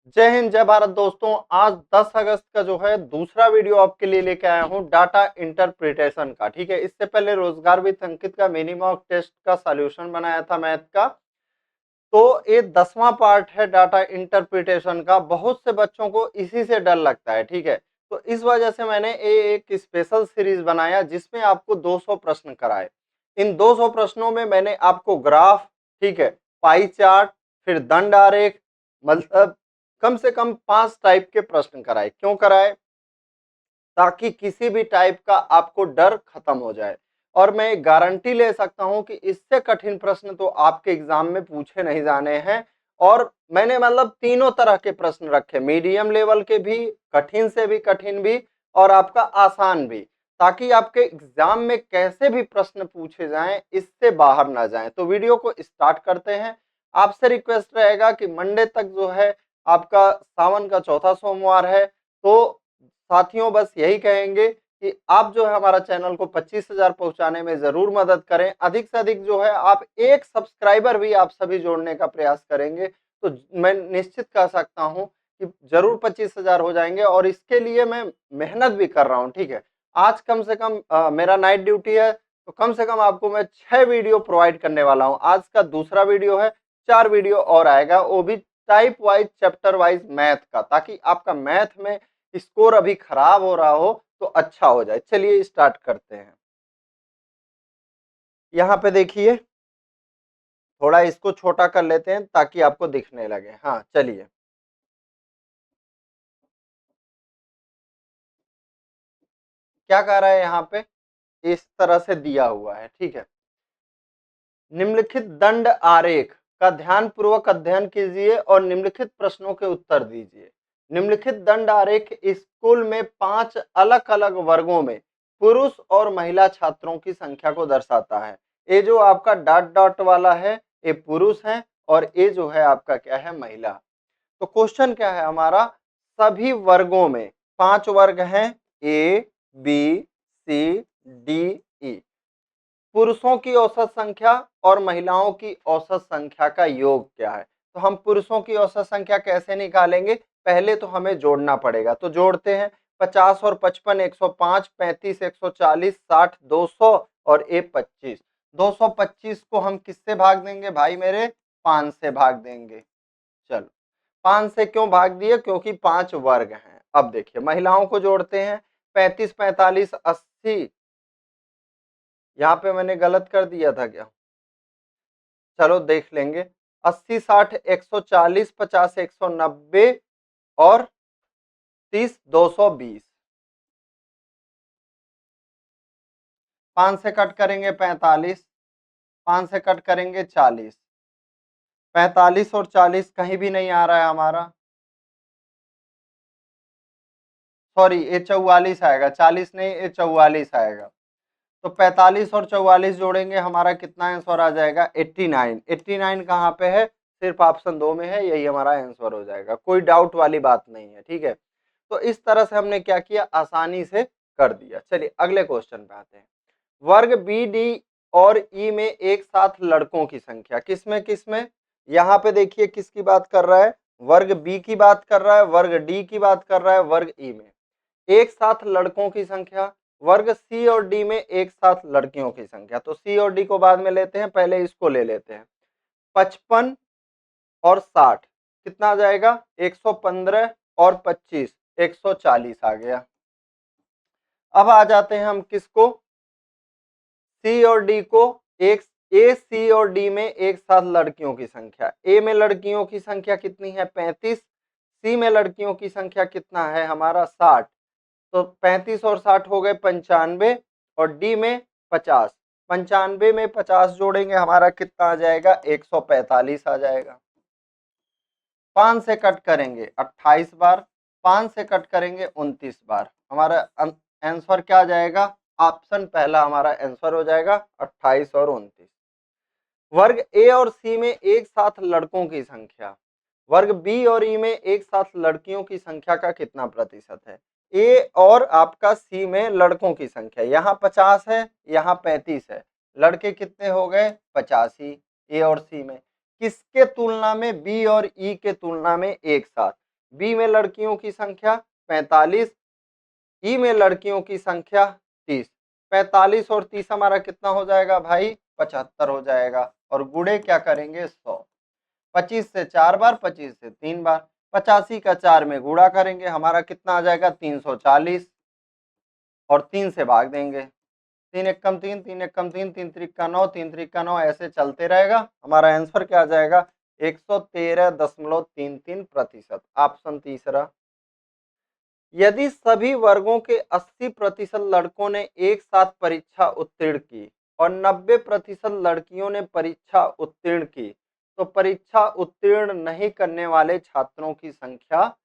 जय हिंद जय भारत दोस्तों। आज 10 अगस्त का जो है दूसरा वीडियो आपके लिए लेके आया हूं डाटा इंटरप्रिटेशन का। ठीक है, इससे पहले रोजगार विद अंकित का मिनी मॉक टेस्ट का सॉल्यूशन बनाया था मैथ का। तो ये 10वां पार्ट है डाटा इंटरप्रिटेशन का। बहुत से बच्चों को इसी से डर लगता है। ठीक है, तो इस वजह से मैंने एक स्पेशल सीरीज बनाया जिसमें आपको 200 प्रश्न कराए। इन 200 प्रश्नों में मैंने आपको ग्राफ, ठीक है, पाई चार्ट, फिर दंड आरेख, मतलब कम से कम 5 टाइप के प्रश्न कराए। क्यों कराए? ताकि किसी भी टाइप का आपको डर खत्म हो जाए। और मैं गारंटी ले सकता हूं कि इससे कठिन प्रश्न तो आपके एग्जाम में पूछे नहीं जाने हैं। और मैंने मतलब तीनों तरह के प्रश्न रखे, मीडियम लेवल के भी, कठिन से भी कठिन भी, और आपका आसान भी, ताकि आपके एग्जाम में कैसे भी प्रश्न पूछे जाएं इससे बाहर ना जाएं। तो वीडियो को स्टार्ट करते हैं। आपसे रिक्वेस्ट रहेगा कि मंडे तक जो है आपका सावन का चौथा सोमवार है। तो साथियों बस यही कहेंगे कि आप जो है हमारा चैनल को 25,000 पहुंचाने में जरूर मदद करें। अधिक से अधिक जो है आप एक सब्सक्राइबर भी आप सभी जोड़ने का प्रयास करेंगे तो मैं निश्चित कह सकता हूं कि जरूर 25,000 हो जाएंगे। और इसके लिए मैं मेहनत भी कर रहा हूं। ठीक है, आज कम से कम मेरा नाइट ड्यूटी है, तो कम से कम आपको मैं 6 वीडियो प्रोवाइड करने वाला हूं। आज का दूसरा वीडियो है, 4 वीडियो और आएगा, वो भी type wise chapter wise math का, ताकि आपका मैथ में स्कोर अभी खराब हो रहा हो तो अच्छा हो जाए। चलिए स्टार्ट करते हैं। यहाँ पे देखिए, थोड़ा इसको छोटा कर लेते हैं ताकि आपको दिखने लगे। हाँ चलिए, क्या कह रहा है यहाँ पे, इस तरह से दिया हुआ है। ठीक है, निम्नलिखित दंड आरेख का ध्यान पूर्वक अध्ययन कीजिए और निम्नलिखित प्रश्नों के उत्तर दीजिए। निम्नलिखित दंड आरेख स्कूल में 5 अलग अलग वर्गों में पुरुष और महिला छात्रों की संख्या को दर्शाता है। ये जो आपका डॉट डॉट वाला है ये पुरुष है, और ये जो है आपका क्या है, महिला। तो क्वेश्चन क्या है हमारा, सभी वर्गों में 5 वर्ग हैं, A B C D E, पुरुषों की औसत संख्या और महिलाओं की औसत संख्या का योग क्या है। तो हम पुरुषों की औसत संख्या कैसे निकालेंगे, पहले तो हमें जोड़ना पड़ेगा। तो जोड़ते हैं, 50 और 55 105, 35 140, 60 200 और ए 25। 225 को हम किससे भाग देंगे भाई मेरे, 5 से भाग देंगे। चलो, 5 से क्यों भाग दिए, क्योंकि 5 वर्ग हैं। अब देखिए महिलाओं को जोड़ते हैं, 35 45 80, यहाँ पे मैंने गलत कर दिया था क्या, चलो देख लेंगे। 80 60 140, 50 190 और 30 220। 5 से कट करेंगे 45, 5 से कट करेंगे 40, 45 और 40 कहीं भी नहीं आ रहा है हमारा, सॉरी ये 44 आएगा, 40 नहीं ये 44 आएगा। तो 45 और 44 जोड़ेंगे, हमारा कितना आंसर आ जाएगा, 89। 89 कहाँ पे है, सिर्फ ऑप्शन 2 में है, यही हमारा आंसर हो जाएगा। कोई डाउट वाली बात नहीं है। ठीक है, तो इस तरह से हमने क्या किया, आसानी से कर दिया। चलिए अगले क्वेश्चन पे आते हैं। वर्ग बी डी और ई में एक साथ लड़कों की संख्या, किसमें किसमें, यहाँ पे देखिए किसकी बात कर रहा है, वर्ग बी की बात कर रहा है, वर्ग डी की बात कर रहा है, वर्ग ई में एक साथ लड़कों की संख्या, वर्ग सी और डी में एक साथ लड़कियों की संख्या। तो सी और डी को बाद में लेते हैं, पहले इसको ले लेते हैं। 55 और 60 कितना आ जाएगा, 115 और 25 140 आ गया। अब आ जाते हैं हम किसको, सी और डी को। एक ए सी और डी में एक साथ लड़कियों की संख्या, ए में लड़कियों की संख्या कितनी है 35, सी में लड़कियों की संख्या कितना है हमारा 60। तो 35 और 60 हो गए 95, और डी में 50। 95 में 50 जोड़ेंगे, हमारा कितना आ जाएगा, 145 आ जाएगा। 5 से कट करेंगे 28 बार, 5 से कट करेंगे 29 बार, हमारा आंसर क्या आ जाएगा, ऑप्शन पहला हमारा आंसर हो जाएगा 28 और 29। वर्ग ए और सी में एक साथ लड़कों की संख्या, वर्ग बी और ई में एक साथ लड़कियों की संख्या का कितना प्रतिशत है। ए और आपका सी में लड़कों की संख्या, यहाँ 50 है, यहाँ 35 है, लड़के कितने हो गए 85 ए और सी में, किसके तुलना में, बी और ई के तुलना में एक साथ। बी में लड़कियों की संख्या 45, ई में लड़कियों की संख्या 30। 45 और 30 हमारा कितना हो जाएगा भाई? 75 हो जाएगा। और गुणे क्या करेंगे? 100। 25 से 4 बार, 25 से 3 बार, 85 का 4 में गुणा करेंगे, हमारा कितना आ जाएगा? 340। और 3 से भाग देंगे, 3 एकम 3, 3 एकम 3, 3 त्रिका 9, 3 त्रिका 9, ऐसे चलते रहेगा। हमारा आंसर क्या आ जाएगा? 113.33%। ऑप्शन तीसरा। यदि सभी वर्गों के 80% लड़कों ने एक साथ परीक्षा उत्तीर्ण की और 90% लड़कियों ने परीक्षा उत्तीर्ण की, तो परीक्षा उत्तीर्ण नहीं करने वाले छात्रों की संख्या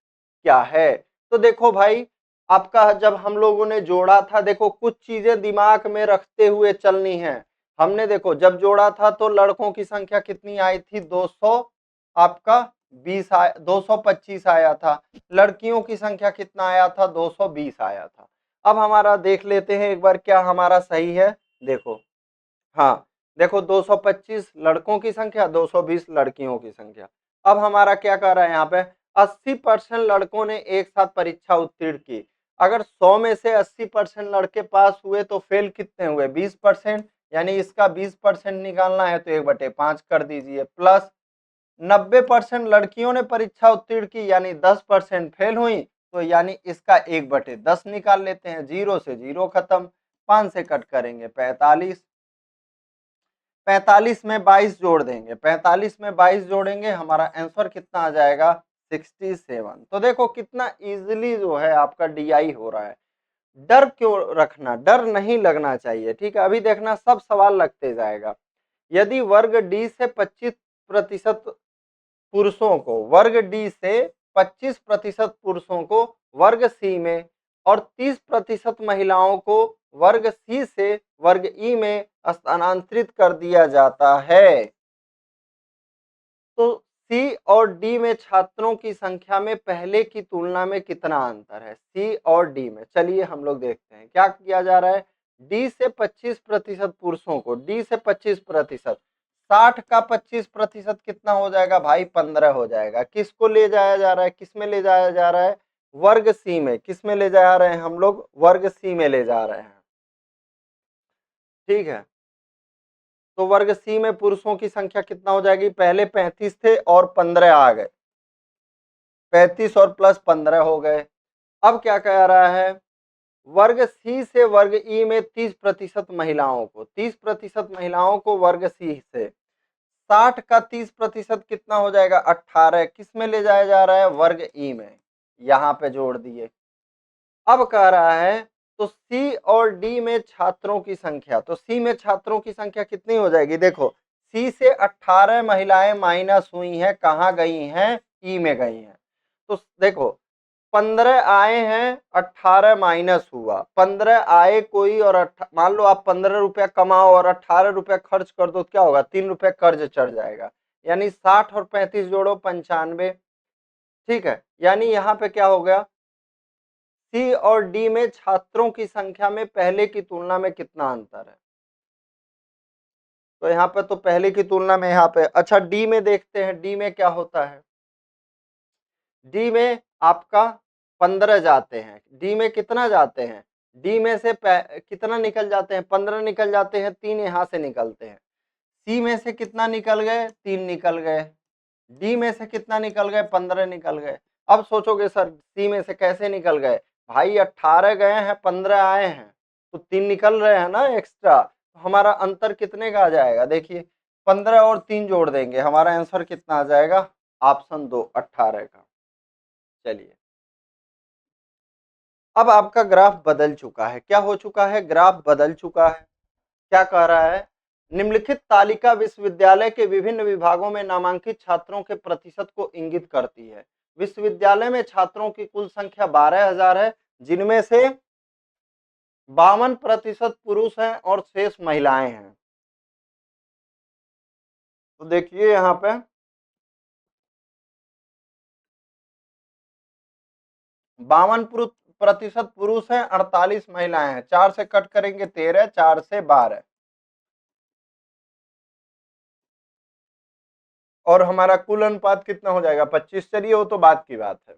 क्या है? तो देखो भाई, आपका जब हम लोगों ने जोड़ा था, देखो कुछ चीजें दिमाग में रखते हुए चलनी है। हमने देखो जब जोड़ा था तो लड़कों की संख्या कितनी आई थी? 200, आपका 225 आया था। लड़कियों की संख्या कितना आया था? 220 आया था। अब हमारा देख लेते हैं एक बार, क्या हमारा सही है? देखो, हाँ देखो, 225 लड़कों की संख्या, 220 लड़कियों की संख्या। अब हमारा क्या कर रहा है यहाँ पे? 80% लड़कों ने एक साथ परीक्षा उत्तीर्ण की। अगर 100 में से 80% लड़के पास हुए तो फेल कितने हुए? 20%। यानी इसका 20% निकालना है तो 1/5 कर दीजिए। प्लस 90% लड़कियों ने परीक्षा उत्तीर्ण की, यानी 10% फेल हुई, तो यानी इसका 1/10 निकाल लेते हैं। 0 से 0 खत्म, 5 से कट करेंगे 45। 45 में 22 जोड़ देंगे, 45 में 22 जोड़ेंगे, हमारा आंसर कितना आ जाएगा? 67। तो देखो कितना इजीली जो है आपका डीआई हो रहा है। डर क्यों रखना? डर नहीं लगना चाहिए, ठीक है। अभी देखना, सब सवाल लगते जाएगा। यदि वर्ग डी से 25% पुरुषों को, वर्ग डी से 25% पुरुषों को वर्ग सी में और 30% महिलाओं को वर्ग सी से वर्ग ई में स्थानांतरित कर दिया जाता है, तो सी और डी में छात्रों की संख्या में पहले की तुलना में कितना अंतर है? सी और डी में, चलिए हम लोग देखते हैं क्या किया जा रहा है। डी से 25% पुरुषों को, डी से 25%, 60 का 25% कितना हो जाएगा भाई? 15 हो जाएगा। किसको ले जाया जा रहा है? किस में ले जाया जा रहा है? वर्ग सी में। किस में ले जा रहे हैं हम लोग? वर्ग सी में ले जा रहे हैं, ठीक है। तो वर्ग सी में पुरुषों की संख्या कितना हो जाएगी? पहले 35 थे और 15 आ गए, 35 और प्लस 15 हो गए। अब क्या कह रहा है? वर्ग सी से वर्ग ई में 30% महिलाओं को, 30% महिलाओं को वर्ग सी से, 60 का 30% कितना हो जाएगा? 18। किस में ले जाया जा रहा है? वर्ग ई में। यहां पे जोड़ दिए। अब कह रहा है तो सी और डी में छात्रों की संख्या, तो सी में छात्रों की संख्या कितनी हो जाएगी? देखो, सी से 18 महिलाएं माइनस हुई हैं, कहाँ गई हैं? ई में गई हैं। तो देखो, 15 आए हैं, 18 माइनस हुआ। 15 आए कोई और मान लो आप 15 रुपया कमाओ और 18 रुपया खर्च कर दो, क्या होगा? 3 रुपया कर्ज चढ़ जाएगा। यानी 60 और 35 जोड़ो, 95। ठीक है, यानी यहाँ पे क्या हो गया? सी और डी में छात्रों की संख्या में पहले की तुलना में कितना अंतर है? तो यहाँ पे तो पहले की तुलना में, यहाँ पे अच्छा डी में देखते हैं, डी में क्या होता है। डी में आपका 15 जाते हैं, डी में कितना जाते हैं? डी में से कितना निकल जाते हैं? 15 निकल जाते हैं, 3 यहाँ से निकलते हैं। सी में से कितना निकल गए? 3 निकल गए। डी में से कितना निकल गए? 15 निकल गए। अब सोचोगे सर सी में से कैसे निकल गए? भाई 18 गए हैं, 15 आए हैं, तो 3 निकल रहे हैं ना एक्स्ट्रा। तो हमारा अंतर कितने का आ जाएगा? देखिए, 15 और 3 जोड़ देंगे, हमारा आंसर कितना आ जाएगा? ऑप्शन 2, 18 का। चलिए, अब आपका ग्राफ बदल चुका है। क्या हो चुका है? ग्राफ बदल चुका है। क्या कह रहा है? निम्नलिखित तालिका विश्वविद्यालय के विभिन्न विभागों में नामांकित छात्रों के प्रतिशत को इंगित करती है। विश्वविद्यालय में छात्रों की कुल संख्या 12,000 है, जिनमें से 52% पुरुष हैं और शेष महिलाएं हैं। तो देखिए यहाँ पे 52% पुरुष हैं, 48 महिलाएं हैं। 4 से कट करेंगे 13, 4 से 12, और हमारा कुल अनुपात कितना हो जाएगा? 25। चलिए वो तो बात की बात है।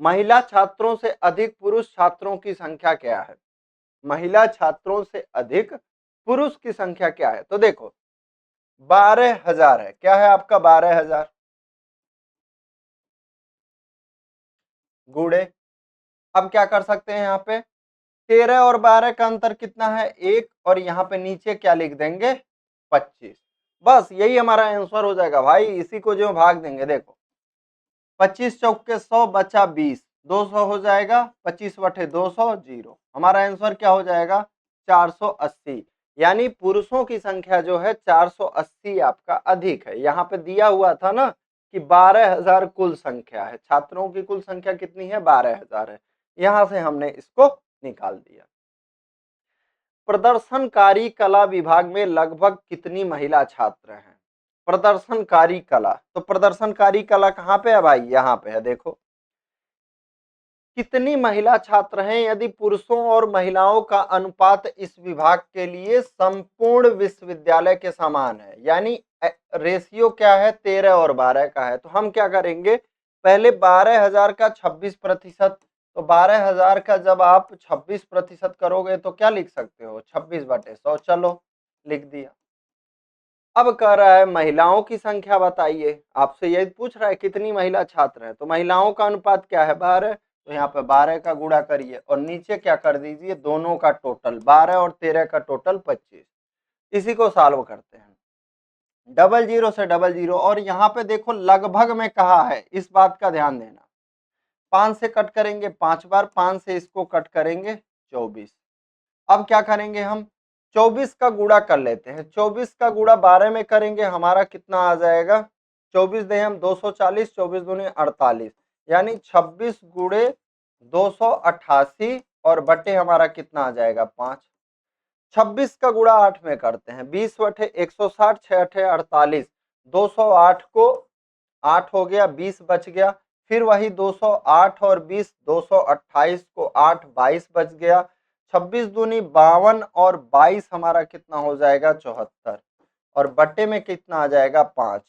महिला छात्रों से अधिक पुरुष छात्रों की संख्या क्या है? महिला छात्रों से अधिक पुरुष की संख्या क्या है? तो देखो 12,000 है, क्या है आपका 12,000 गुणे, अब क्या कर सकते हैं यहाँ पे 13 और 12 का अंतर कितना है 1, और यहाँ पे नीचे क्या लिख देंगे 25। बस यही हमारा आंसर हो जाएगा भाई, इसी को जो भाग देंगे देखो 25 चौके 100 बचा 20, 200 हो जाएगा, 25 बटे 200 जीरो, हमारा आंसर क्या हो जाएगा 480। यानी पुरुषों की संख्या जो है 480 आपका अधिक है। यहाँ पे दिया हुआ था ना कि 12,000 कुल संख्या है, छात्रों की कुल संख्या कितनी है 12,000 है, यहां से हमने इसको निकाल दिया। प्रदर्शनकारी कला विभाग में लगभग कितनी महिला छात्र हैं? प्रदर्शनकारी कला, तो प्रदर्शनकारी कला कहाँ पे है भाई, यहाँ पे है, देखो कितनी महिला छात्र हैं यदि पुरुषों और महिलाओं का अनुपात इस विभाग के लिए संपूर्ण विश्वविद्यालय के समान है, यानी रेशियो क्या है 13 और 12 का है, तो हम क्या करेंगे पहले 12,000 का 26%, तो 12,000 का जब आप 26% करोगे तो क्या लिख सकते हो 26 बटे 100, चलो लिख दिया। अब कह रहा है महिलाओं की संख्या बताइए, आपसे यही पूछ रहा है कितनी महिला छात्र है, तो महिलाओं का अनुपात क्या है 12, तो यहाँ पे 12 का गुणा करिए और नीचे क्या कर दीजिए दोनों का टोटल 12 और 13 का टोटल 25, इसी को सॉल्व करते हैं। 00 से 00 और यहाँ पे देखो लगभग में कहा है, इस बात का ध्यान देना, 5 से कट करेंगे 5 बार, 5 से इसको कट करेंगे 24। अब क्या करेंगे हम 24 का गुणा कर लेते हैं, 24 का गुणा 12 में करेंगे हमारा कितना आ जाएगा 24 दे हम 240, 24 दूनी 48, यानी 26 गुणे 288 और बटे हमारा कितना आ जाएगा 5। 26 का गुणा 8 में करते हैं 20 बटे 160, 6 अठे 48, 208 को 8 हो गया 20 बच गया, फिर वही 208 और 20 228 को 8 22 बच गया, 26 दूनी 52 और 22 हमारा कितना हो जाएगा 74 और बट्टे में कितना आ जाएगा 5।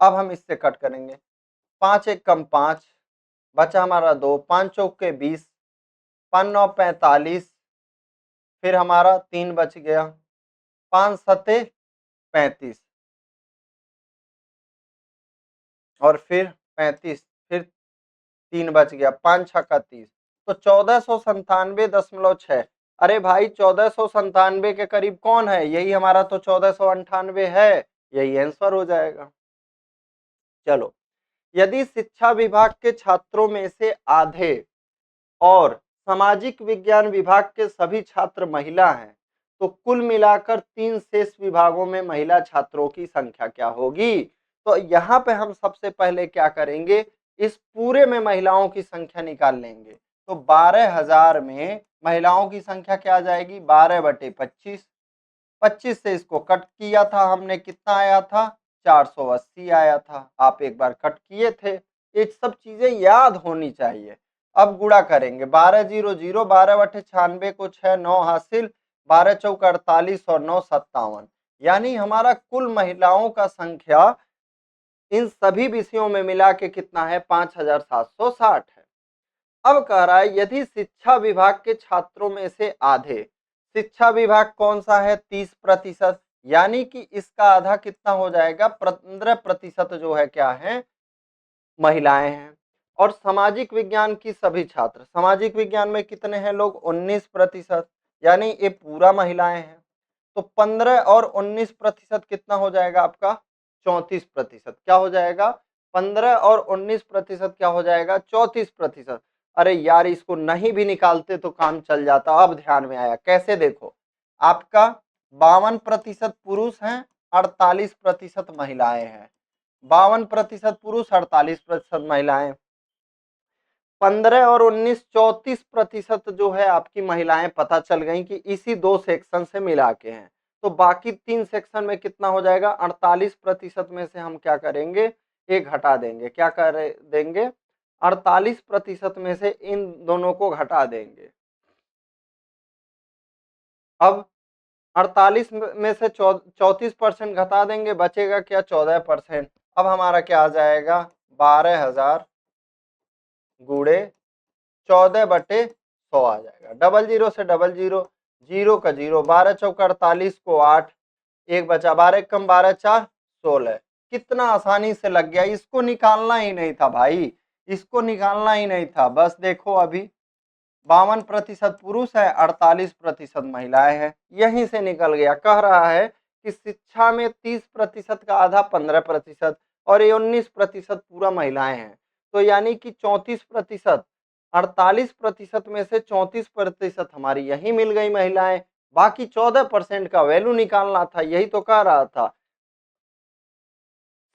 अब हम इससे कट करेंगे 5 एक कम 5 बचा हमारा 2, 5 चौक के 20, 5 9 45, फिर हमारा 3 बच गया, 5 सते 35 और फिर 35, फिर 3 बच गया, 5 छक्का 30, तो 1497.6। अरे भाई 1497 के करीब कौन है, यही हमारा तो 1498 है, यही आंसर हो जाएगा। चलो यदि शिक्षा विभाग के छात्रों में से आधे और सामाजिक विज्ञान विभाग के सभी छात्र महिला हैं तो कुल मिलाकर 3 शेष विभागों में महिला छात्रों की संख्या क्या होगी? तो यहाँ पे हम सबसे पहले क्या करेंगे इस पूरे में महिलाओं की संख्या निकाल लेंगे, तो 12,000 में महिलाओं की संख्या क्या आ जाएगी 12 बटे 25, 25 से इसको कट किया था हमने कितना आया था 480 आया था, आप एक बार कट किए थे, ये सब चीजें याद होनी चाहिए। अब गुणा करेंगे 12 0 0, 12 बटे 96 को 6 9 हासिल, 12 चौक 48 और 9 57, यानी हमारा कुल महिलाओं का संख्या इन सभी विषयों में मिला के कितना है 5,760 है। अब कह रहा है यदि शिक्षा विभाग के छात्रों में से आधे, शिक्षा विभाग कौन सा है 30%, यानी कि इसका आधा कितना हो जाएगा 15% जो है क्या है महिलाएं हैं, और सामाजिक विज्ञान की सभी छात्र, सामाजिक विज्ञान में कितने हैं लोग 19%, यानी ये पूरा महिलाएं हैं, तो 15 और 19% कितना हो जाएगा आपका 34%, क्या हो जाएगा 15 और 19% क्या हो जाएगा 34%। अरे यार इसको नहीं भी निकालते तो काम चल जाता, अब ध्यान में आया कैसे, देखो आपका 52% पुरुष हैं 48% महिलाएं हैं, 52% पुरुष 48% महिलाएं, 15 और 19 34% जो है आपकी महिलाएं पता चल गई कि इसी दो सेक्शन से मिला के हैं, तो बाकी 3 सेक्शन में कितना हो जाएगा 48% में से हम क्या करेंगे एक घटा देंगे, क्या कर देंगे 48% में से इन दोनों को घटा देंगे। अब 48 में से 34% घटा देंगे, बचेगा क्या 14%, अब हमारा क्या आ जाएगा 12,000 गुणे 14/100 आ जाएगा। डबल जीरो से डबल जीरो, जीरो का जीरो, 12 चौका 48 को 8, एक बचा, 12 कम 12 4 16। कितना आसानी से लग गया, इसको निकालना ही नहीं था भाई, इसको निकालना ही नहीं था। बस देखो अभी 52% पुरुष है, 48% महिलाएं हैं, यहीं से निकल गया। कह रहा है कि शिक्षा में 30% का आधा 15% और 19% पूरा महिलाएं हैं। तो यानी कि 34%, 48% में से 34% हमारी यही मिल गई महिलाएं, बाकी 14% का वैल्यू निकालना था, यही तो कह रहा था।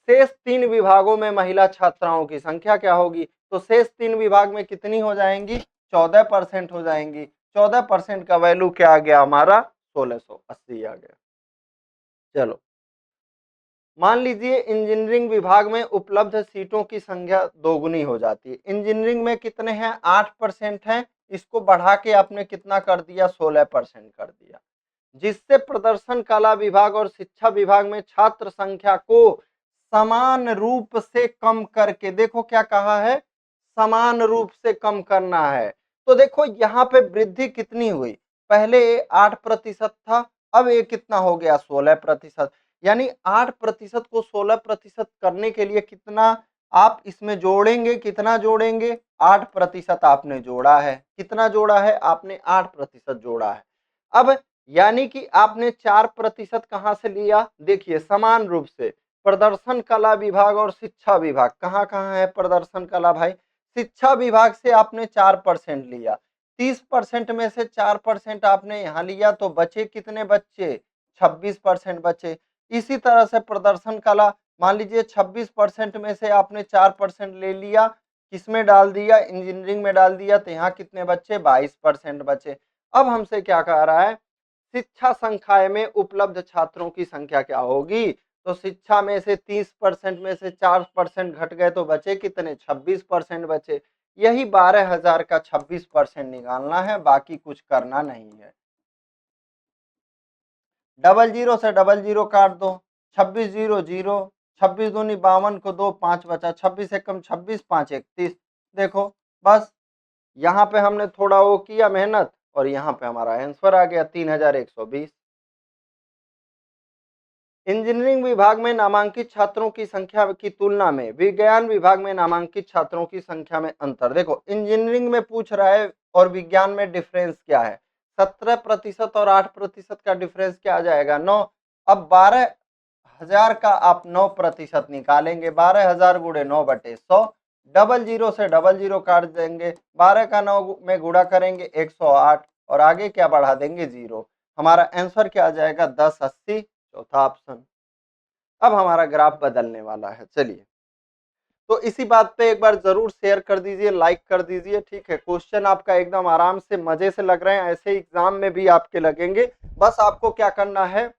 शेष 3 विभागों में महिला छात्राओं की संख्या क्या होगी, तो शेष 3 विभाग में कितनी हो जाएंगी, 14% हो जाएंगी। 14% का वैल्यू क्या आ गया हमारा, 1680 आ गया। चलो मान लीजिए इंजीनियरिंग विभाग में उपलब्ध सीटों की संख्या दोगुनी हो जाती है। इंजीनियरिंग में कितने हैं, 8% हैं, इसको बढ़ा के आपने कितना कर दिया, 16% कर दिया, जिससे प्रदर्शन कला विभाग और शिक्षा विभाग में छात्र संख्या को समान रूप से कम करके, देखो क्या कहा है, समान रूप से कम करना है। तो देखो यहाँ पे वृद्धि कितनी हुई, पहले 8% था, अब ये कितना हो गया, 16%। यानी 8% को 16% करने के लिए कितना आप इसमें जोड़ेंगे, कितना जोड़ेंगे, 8% आपने जोड़ा है, कितना जोड़ा है आपने, 8% जोड़ा है। अब यानी कि आपने 4% कहां से लिया, देखिए समान रूप से प्रदर्शन कला विभाग और शिक्षा विभाग, कहां कहां है प्रदर्शन कला भाई, शिक्षा विभाग से आपने 4% लिया, 30% में से 4% आपने यहां लिया, तो बचे कितने बच्चे, 26% बचे। इसी तरह से प्रदर्शन कला, मान लीजिए 26% में से आपने 4% ले लिया, किसमें डाल दिया, इंजीनियरिंग में डाल दिया, तो यहाँ कितने बच्चे, 22% बचे। अब हमसे क्या कह रहा है, शिक्षा संकाय में उपलब्ध छात्रों की संख्या क्या होगी, तो शिक्षा में से 30% में से 4% घट गए, तो बचे कितने, 26% बचे। यही 12,000 का 26% निकालना है, बाकी कुछ करना नहीं है। डबल जीरो से डबल जीरो काट दो, 26 जीरो जीरो, 26 दूनी 52 को 2 5 बचा, 26 एकम 26, 5 31। देखो बस यहाँ पे हमने थोड़ा वो किया मेहनत और यहाँ पे हमारा आंसर आ गया 3120। इंजीनियरिंग विभाग में नामांकित छात्रों की संख्या की तुलना में विज्ञान विभाग में नामांकित छात्रों की संख्या में अंतर। देखो इंजीनियरिंग में पूछ रहा है और विज्ञान में डिफरेंस क्या है, 17% और 8% का डिफरेंस क्या आ जाएगा, 9। अब 12,000 का आप 9% निकालेंगे, 12,000 गुणे 9/100, डबल जीरो से डबल जीरो काट देंगे, 12 का 9 में गुणा करेंगे 108 और आगे क्या बढ़ा देंगे, जीरो। हमारा आंसर क्या आ जाएगा, 1080, चौथा ऑप्शन। अब हमारा ग्राफ बदलने वाला है, चलिए तो इसी बात पे एक बार जरूर शेयर कर दीजिए, लाइक कर दीजिए, ठीक है। क्वेश्चन आपका एकदम आराम से मजे से लग रहे हैं, ऐसे एग्जाम में भी आपके लगेंगे। बस आपको क्या करना है,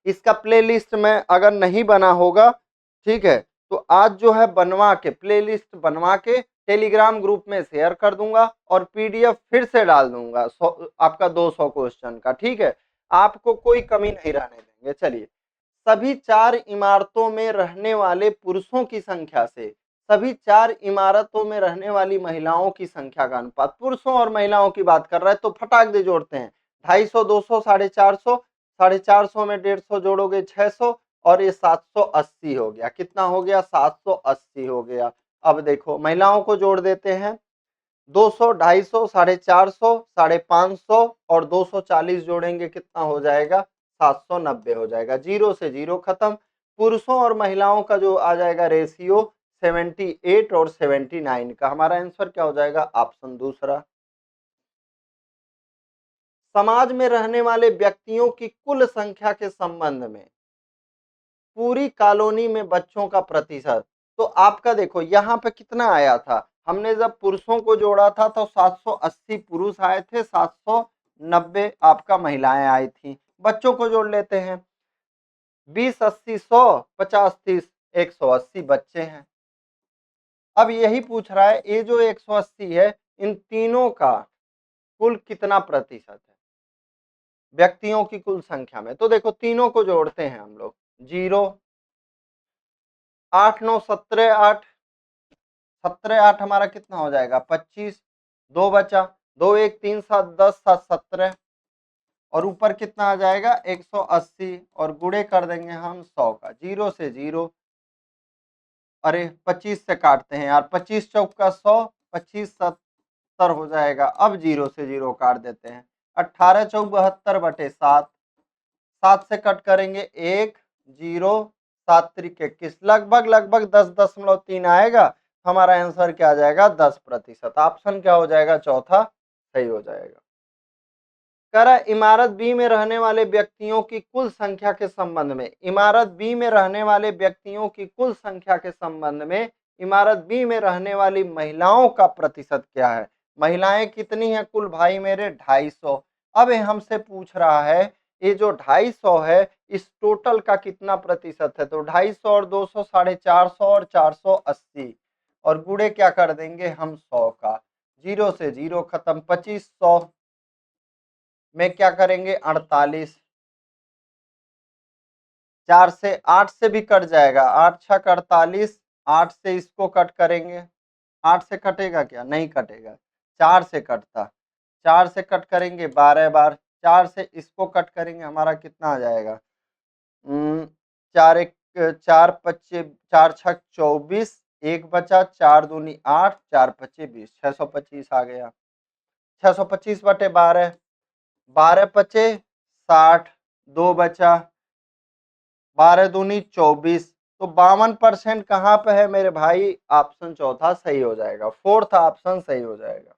इसका प्लेलिस्ट में अगर नहीं बना होगा, ठीक है, तो आज जो है बनवा के, प्लेलिस्ट बनवा के टेलीग्राम ग्रुप में शेयर कर दूंगा और पीडीएफ फिर से डाल दूंगा आपका 200 क्वेश्चन का, ठीक है। आपको कोई कमी नहीं रहने देंगे। चलिए, सभी 4 इमारतों में रहने वाले पुरुषों की संख्या से सभी 4 इमारतों में रहने वाली महिलाओं की संख्या का अनुपात, पुरुषों और महिलाओं की बात कर रहा है, तो फटाक दे जोड़ते हैं, 250, 200, 450, 450 में 150 जोड़ोगे 600 और ये 780 हो गया, कितना हो गया, 780 हो गया। अब देखो महिलाओं को जोड़ देते हैं, 200, 250, 450, 550 और 240 जोड़ेंगे, कितना हो जाएगा, 790 हो जाएगा। जीरो से जीरो खत्म। पुरुषों और महिलाओं का जो आ जाएगा रेशियो 78 और 79 का, हमारा आंसर क्या हो जाएगा, ऑप्शन दूसरा। समाज में रहने वाले व्यक्तियों की कुल संख्या के संबंध में पूरी कॉलोनी में बच्चों का प्रतिशत, तो आपका देखो यहाँ पे कितना आया था, हमने जब पुरुषों को जोड़ा था तो 780 पुरुष आए थे, 790 आपका महिलाएं आई थी। बच्चों को जोड़ लेते हैं, 20 80 100, 50 30, 180 बच्चे हैं। अब यही पूछ रहा है, ये जो 180 है, इन तीनों का कुल कितना प्रतिशत है व्यक्तियों की कुल संख्या में, तो देखो तीनों को जोड़ते हैं हम लोग, 0, 8 9 17 8, 17 8 हमारा कितना हो जाएगा 25, 2 बचा, 2 1 3 7 10 7 17 और ऊपर कितना आ जाएगा 180 और गुणे कर देंगे हम 100 का, 0 से 0, अरे 25 से काटते हैं यार, 25 चौक का 100, 25 70 हो जाएगा। अब 0 से 0 काट देते हैं, 18 चौक 72 बटे 7, 7 से कट करेंगे 1 0, 7 त्रिक 21, लगभग लगभग 10.3 आएगा। हमारा आंसर क्या आ जाएगा 10%। ऑप्शन क्या हो जाएगा चौथा सही हो जाएगा। कह रहा इमारत बी में रहने वाले व्यक्तियों की कुल संख्या के संबंध में, इमारत बी में रहने वाले व्यक्तियों की कुल संख्या के संबंध में इमारत बी में रहने वाली महिलाओं का प्रतिशत क्या है। महिलाएं कितनी हैं कुल भाई मेरे 250। अब ये हमसे पूछ रहा है ये जो 250 है इस टोटल का कितना प्रतिशत है, तो 250 और 200 450 और 480 और गुणे क्या कर देंगे हम 100 का, 0 से 0 खत्म, 2500 में क्या करेंगे 48, 4 से 8 से भी कट जाएगा, 8 6 48, 8 से इसको कट करेंगे, 8 से कटेगा क्या नहीं कटेगा, 4 से कटता, 4 से कट करेंगे 12 बार, 4 से इसको कट करेंगे हमारा कितना आ जाएगा 4 1 4 25 4 6 24, 1 बचा, 4 दूनी 8, 4 25 20, 625 आ गया, 625 बटे 12, 12 पचे 60, 2 बचा, 12 दूनी 24, तो 52% कहाँ पे है मेरे भाई, ऑप्शन चौथा सही हो जाएगा, फोर्थ ऑप्शन सही हो जाएगा।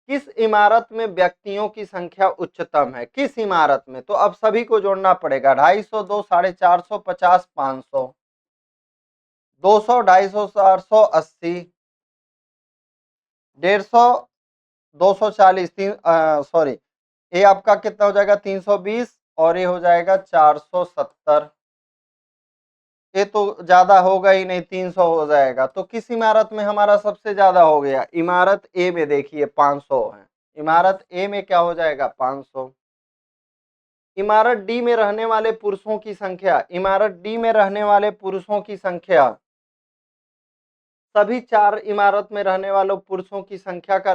किस इमारत में व्यक्तियों की संख्या उच्चतम है, किस इमारत में, तो अब सभी को जोड़ना पड़ेगा, 250 2 450 50 500 200 250 480 150 240 सॉरी ये आपका कितना हो जाएगा 320 और ये हो जाएगा 470, ये तो ज्यादा होगा ही नहीं, 300 हो जाएगा। तो किस इमारत में हमारा सबसे ज्यादा हो गया, इमारत ए में देखिए 500 है, इमारत ए में क्या हो जाएगा 500। इमारत डी में रहने वाले पुरुषों की संख्या, इमारत डी में रहने वाले पुरुषों की संख्या, सभी 4 इमारत में रहने वालों पुरुषों की संख्या का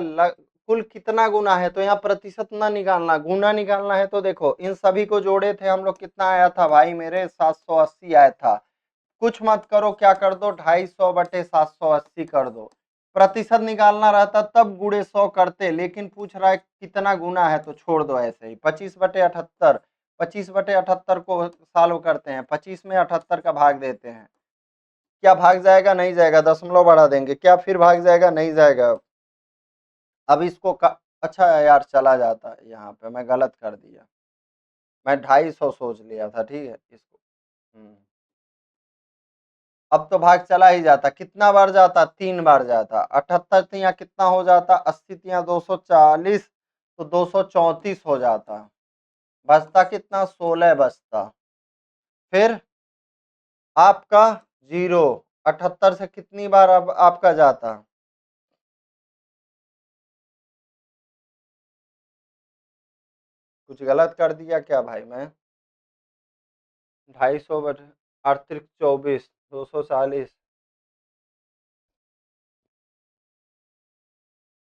कुल कितना गुना है, तो यहाँ प्रतिशत ना निकालना गुना निकालना है। तो देखो इन सभी को जोड़े थे हम लोग, कितना आया था भाई मेरे 780 आया था, कुछ मत करो क्या कर दो 250 बटे 780 कर दो, प्रतिशत निकालना रहता तब गुणे 100 करते, लेकिन पूछ रहा है कितना गुना है तो छोड़ दो ऐसे ही, 25 बटे 78, 25 बटे 78 को सॉल्व करते हैं, 25 में 78 का भाग देते हैं, क्या भाग जाएगा नहीं जाएगा, दशमलव बढ़ा देंगे, क्या फिर भाग जाएगा नहीं जाएगा। अब इसको अच्छा यार चला जाता, यहाँ पे मैं गलत कर दिया, मैं 250 सोच लिया था, ठीक है इसको अब तो भाग चला ही जाता, कितना बार जाता 3 बार जाता, 78 तिया कितना हो जाता 80 तिया 240, तो 234 हो जाता, बचता कितना 16 बचता, फिर आपका 0, 78 से कितनी बार अब आपका जाता, कुछ गलत कर दिया क्या भाई मैं, 250 बटे 8 24 240,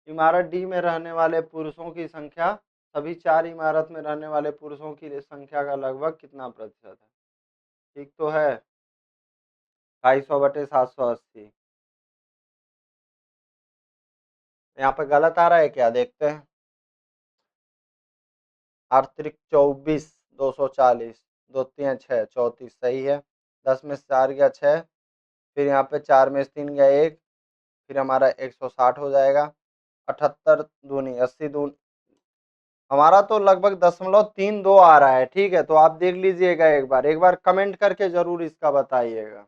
इमारत डी में रहने वाले पुरुषों की संख्या, सभी 4 इमारत में रहने वाले पुरुषों की संख्या का लगभग कितना प्रतिशत है, ठीक तो है 250 बटे 780, यहाँ पे गलत आ रहा है क्या देखते हैं, 8 24 240, 2 3 6 34 सही है, 10 में से 4 गया 6, फिर यहाँ पे 4 में से 3 गया 1, फिर हमारा 160 हो जाएगा, 78 दूनी 80 दूनी हमारा तो लगभग 0.32 आ रहा है, ठीक है तो आप देख लीजिएगा, एक बार कमेंट करके जरूर इसका बताइएगा,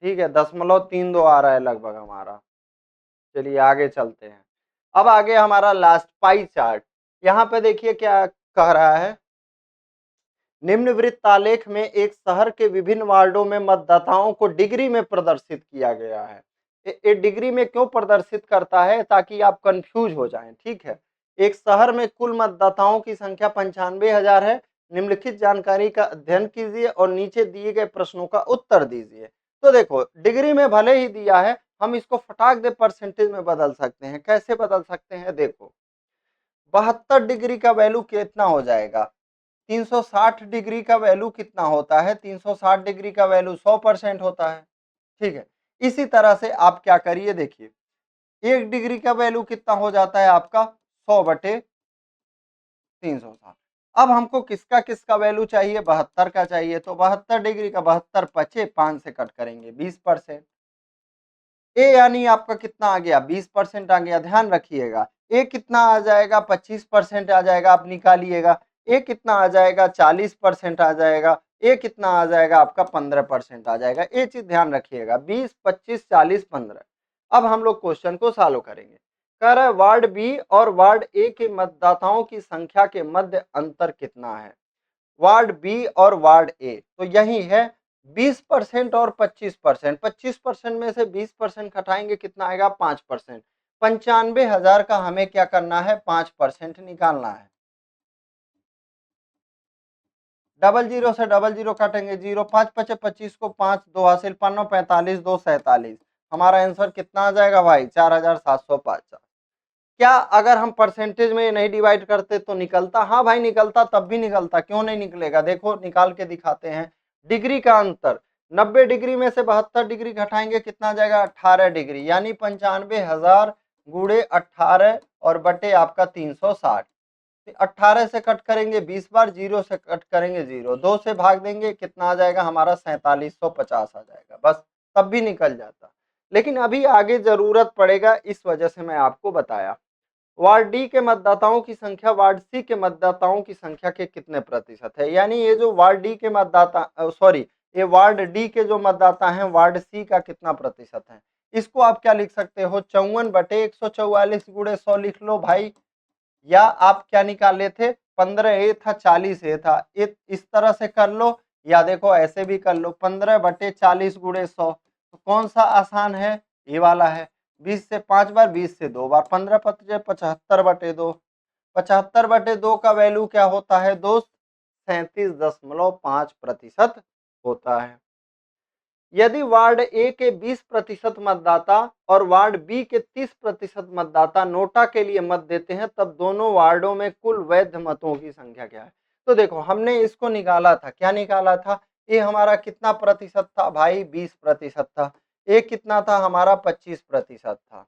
ठीक है 0.32 आ रहा है लगभग हमारा। चलिए आगे चलते हैं, अब आगे हमारा लास्ट पाई चार्ट, यहाँ पे देखिए क्या कह रहा है, निम्नवृत्त आलेख में एक शहर के विभिन्न वार्डों में मतदाताओं को डिग्री में प्रदर्शित किया गया है। ये डिग्री में क्यों प्रदर्शित करता है, ताकि आप कंफ्यूज हो जाएं, ठीक है। एक शहर में कुल मतदाताओं की संख्या 95,000 है, निम्नलिखित जानकारी का अध्ययन कीजिए और नीचे दिए गए प्रश्नों का उत्तर दीजिए। तो देखो डिग्री में भले ही दिया है, हम इसको फटाक दे परसेंटेज में बदल सकते हैं। कैसे बदल सकते हैं, देखो 72 डिग्री का वैल्यू कितना हो जाएगा, 360 डिग्री का वैल्यू कितना होता है, 360 डिग्री का वैल्यू 100% होता है। ठीक है, इसी तरह से आप क्या करिए, देखिए 1 डिग्री का वैल्यू कितना हो जाता है आपका 100/360। अब हमको किसका किसका वैल्यू चाहिए, 72 का चाहिए, तो 72 डिग्री का 72 पचे 5 से कट करेंगे 20%। ए यानी आपका कितना आ गया, 20% आ गया। ध्यान रखिएगा ए कितना आ जाएगा, 25% आ जाएगा, आप निकालिएगा। ए कितना आ जाएगा, 40% आ जाएगा। ए कितना आ जाएगा आपका, 15% आ जाएगा। ये चीज ध्यान रखिएगा, 20, 25, 40, 15। अब हम लोग क्वेश्चन को सॉल्व करेंगे। कह रहा है वार्ड बी और वार्ड ए के मतदाताओं की संख्या के मध्य अंतर कितना है। वार्ड बी और वार्ड ए तो यही है 20% और 25%। 25% में से 20% घटाएंगे कितना आएगा, 5%। 95,000 का हमें क्या करना है, 5% निकालना है। डबल जीरो से डबल जीरो काटेंगे, 0, 5 पचे 25 को 5, 2 हासिल 5 45, 2 47। हमारा आंसर कितना आ जाएगा भाई, 4750। क्या अगर हम परसेंटेज में नहीं डिवाइड करते तो निकलता, हाँ भाई निकलता, तब भी निकलता, क्यों नहीं निकलेगा, देखो निकाल के दिखाते हैं। डिग्री का अंतर, 90 डिग्री में से 72 डिग्री घटाएंगे कितना आ जाएगा, 18 डिग्री, यानी 95,000 गुणे 18 और बटे आपका 360। 18 से कट करेंगे 20 बार, 0 से कट करेंगे 0, 2 से भाग देंगे कितना आ जाएगा हमारा, 4750 आ जाएगा, बस तब भी निकल जाता। लेकिन अभी आगे जरूरत पड़ेगा, इस वजह से मैं आपको बताया। वार्ड डी के मतदाताओं की संख्या वार्ड सी के मतदाताओं की संख्या के कितने प्रतिशत है। यानी ये जो वार्ड डी के मतदाता सॉरी ये वार्ड डी के जो मतदाता हैं वार्ड सी का कितना प्रतिशत है। इसको आप क्या लिख सकते हो, 54/144 गुणे 100 लिख लो भाई। या आप क्या निकाल लेते, 15 ए था 40 ए था, इस तरह से कर लो, या देखो ऐसे भी कर लो, 15/40 गुणे 100। तो कौन सा आसान है, ये वाला है। 20 से 5 बार, 20 से 2 बार, 15 पचे 75/2। 75/2 का वैल्यू क्या होता है दोस्त, 37.5% होता है। यदि वार्ड ए के 20% मतदाता और वार्ड बी के 30% मतदाता नोटा के लिए मत देते हैं, तब दोनों वार्डों में कुल वैध मतों की संख्या क्या है। तो देखो हमने इसको निकाला था, क्या निकाला था, ए हमारा कितना प्रतिशत था भाई, 20% था। ए कितना था हमारा, 25% था।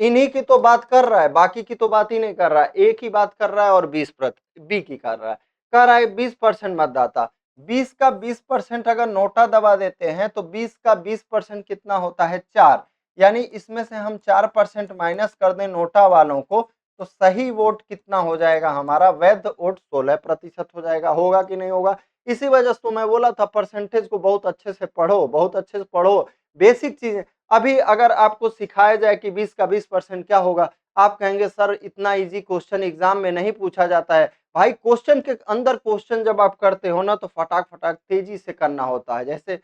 इन्हीं की तो बात कर रहा है, बाकी की तो बात ही नहीं कर रहा है। ए की बात कर रहा है और 20% बी की कर रहा है। कह रहा है 20% मतदाता, 20 का 20% अगर नोटा दबा देते हैं तो 20 का 20% कितना होता है, 4। यानी इसमें से हम 4% माइनस कर दें नोटा वालों को, तो सही वोट कितना हो जाएगा हमारा, वैध वोट 16% हो जाएगा। होगा कि नहीं होगा। इसी वजह से तो मैं बोला था परसेंटेज को बहुत अच्छे से पढ़ो, बहुत अच्छे से पढ़ो, बेसिक चीजें। अभी अगर आपको सिखाया जाए कि 20 का 20% क्या होगा, आप कहेंगे सर इतना इजी क्वेश्चन एग्जाम में नहीं पूछा जाता है। भाई क्वेश्चन के अंदर क्वेश्चन जब आप करते हो ना, तो फटाक फटाक तेजी से करना होता है। जैसे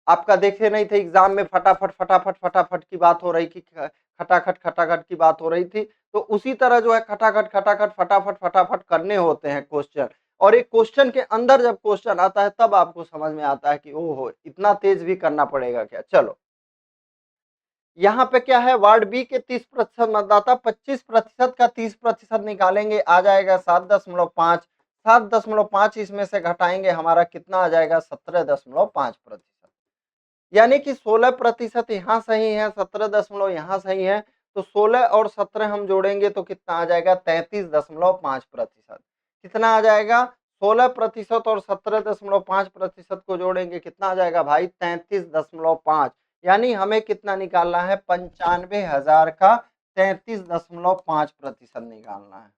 आपका देखे नहीं थे एग्जाम में, फटाफट फटाफट फटाफट की बात हो रही थी, खटाखट खटाखट की बात हो रही थी, तो उसी तरह जो है खटाखट खटाखट फटाफट फटाफट करने होते हैं क्वेश्चन। और एक क्वेश्चन के अंदर जब क्वेश्चन आता है तब आपको समझ में आता है कि ओहो इतना तेज भी करना पड़ेगा क्या। चलो यहाँ पे क्या है, वार्ड बी के 30% मतदाता 25% का 30% निकालेंगे, आ जाएगा 7.5। 7.5 इसमें से घटाएंगे हमारा कितना आ जाएगा, 17.5%। यानी कि 16% यहाँ सही है, 17 यहाँ सही है, तो 16 और 17 हम जोड़ेंगे तो कितना आ जाएगा, 33.5%। कितना आ जाएगा, 16% और 17.5% को जोड़ेंगे कितना आ जाएगा भाई, 33.5। यानी हमें कितना निकालना है, 95,000 का 33.5% निकालना है।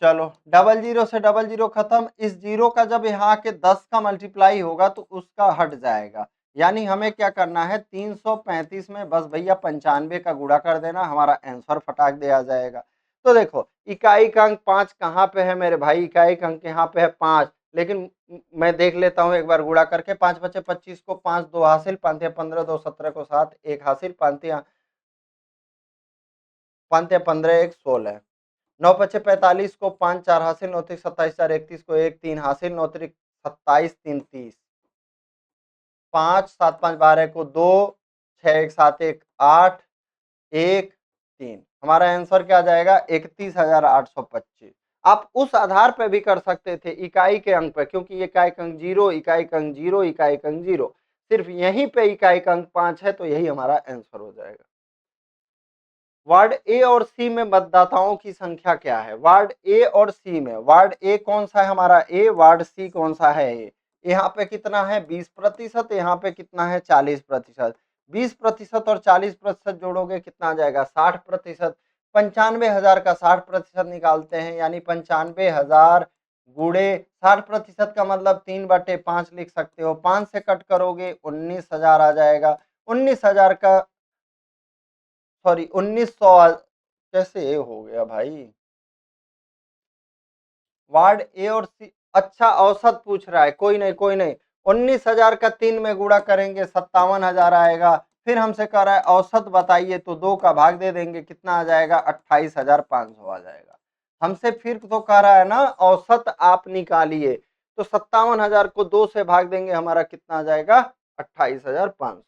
चलो डबल जीरो से डबल जीरो खत्म, इस जीरो का जब यहाँ के 10 का मल्टीप्लाई होगा तो उसका हट जाएगा। यानी हमें क्या करना है, 335 में बस भैया 95 का गुणा कर देना, हमारा आंसर फटाक दे आ जाएगा। तो देखो इकाई का अंक 5 कहाँ पे है मेरे भाई, इकाई का अंक यहाँ पे है 5। लेकिन मैं देख लेता हूँ एक बार गुणा करके, 5 बचे 25 को 5, 2 हासिल, 5 15, 2 17 को 7, 1 हासिल, 5 15 1 16। 9 पचे 45 को 5, 4 हासिल, 9 3 27, 4 31 को 1 3 हासिल, 9 3 27, 3 30। 5 7 5 12 को 2, 6 1 7 1 8 1 3। हमारा आंसर क्या आ जाएगा 31,825। आप उस आधार पे भी कर सकते थे इकाई के अंक पे, क्योंकि इकाई का अंक 0, इकाई का अंक 0, इकाई का अंक 0, सिर्फ यहीं पे इकाई का अंक 5 है, तो यही हमारा आंसर हो जाएगा। वार्ड ए और सी में मतदाताओं की संख्या क्या है? वार्ड ए और सी में, वार्ड ए कौन सा है हमारा ए, वार्ड सी कौन सा है ए। यहाँ पे कितना है 20%, यहाँ पे कितना है 40%। 20% और 40% जोड़ोगे कितना आ जाएगा 60%। 95,000 का 60% निकालते हैं, यानी 95,000 गुणे 60% का मतलब 3/5 लिख सकते हो। 5 से कट करोगे 19,000 आ जाएगा। 19,000 का सॉरी 1900 कैसे हो गया भाई। वार्ड ए और सी, अच्छा औसत पूछ रहा है, कोई नहीं कोई नहीं। 19,000 का 3 में गुणा करेंगे 57,000 आएगा। फिर हमसे कह रहा है औसत बताइए, तो 2 का भाग दे देंगे, कितना आ जाएगा 28,500 आ जाएगा। हमसे फिर तो कह रहा है ना औसत आप निकालिए, तो 57,000 को 2 से भाग देंगे, हमारा कितना आ जाएगा 28,500।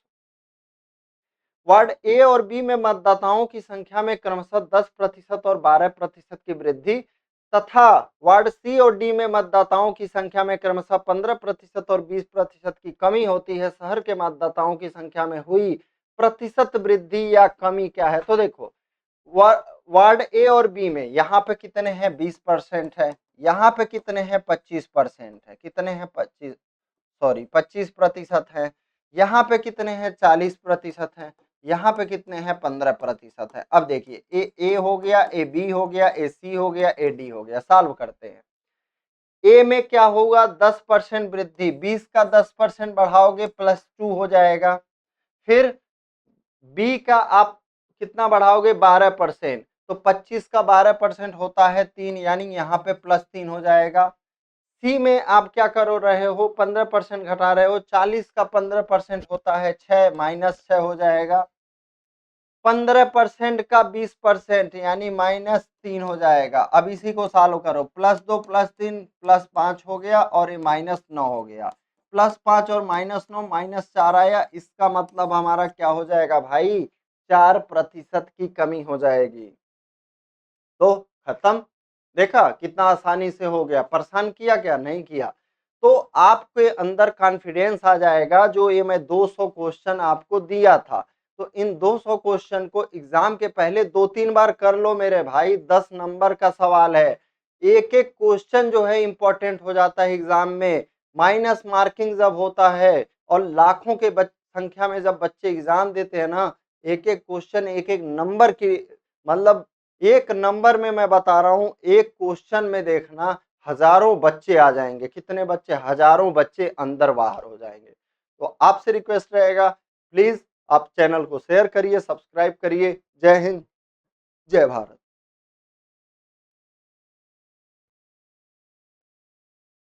वार्ड ए और बी में मतदाताओं की संख्या में क्रमशः 10% और 12% की वृद्धि तथा वार्ड सी और डी में मतदाताओं की संख्या में क्रमशः 15% और 20% की कमी होती है। शहर के मतदाताओं की संख्या में हुई प्रतिशत वृद्धि या कमी क्या है? तो देखो वार्ड ए और बी में यहाँ पे कितने हैं 20% है, यहाँ पे कितने हैं 25% है, कितने हैं 25% है, यहाँ पे कितने हैं 40% है, यहाँ पे कितने हैं 15% है। अब देखिए ए हो गया, ए बी हो गया, ए सी हो गया, ए डी हो गया। सॉल्व करते हैं। ए में क्या होगा 10% वृद्धि, 20 का 10% बढ़ाओगे +2 हो जाएगा। फिर बी का आप कितना बढ़ाओगे 12%, तो 25 का 12% होता है 3, यानी यहाँ पे +3 हो जाएगा। सी में आप क्या करो रहे हो 15% घटा रहे हो, 40 का 15% होता है 6, -6 हो जाएगा। 15% का 20% यानी -3 हो जाएगा। अब इसी को सॉल्व करो, +2 +3 +5 हो गया और ये -9 हो गया। +5 और -9 -4 आया, इसका मतलब हमारा क्या हो जाएगा भाई 4% की कमी हो जाएगी। तो खत्म। देखा कितना आसानी से हो गया, परेशान किया क्या? नहीं किया। तो आपके अंदर कॉन्फिडेंस आ जाएगा, जो ये मैं 200 क्वेश्चन आपको दिया था, तो इन 200 क्वेश्चन को एग्जाम के पहले 2-3 बार कर लो मेरे भाई। 10 नंबर का सवाल है, एक एक क्वेश्चन जो है इंपॉर्टेंट हो जाता है एग्जाम में। माइनस मार्किंग जब होता है और लाखों के संख्या में जब बच्चे एग्जाम देते हैं ना, एक एक क्वेश्चन एक एक नंबर की, मतलब एक नंबर में मैं बता रहा हूं, एक क्वेश्चन में देखना हजारों बच्चे आ जाएंगे। कितने बच्चे? हजारों बच्चे अंदर बाहर हो जाएंगे। तो आपसे रिक्वेस्ट रहेगा, प्लीज आप चैनल को शेयर करिए, सब्सक्राइब करिए। जय हिंद, जय भारत।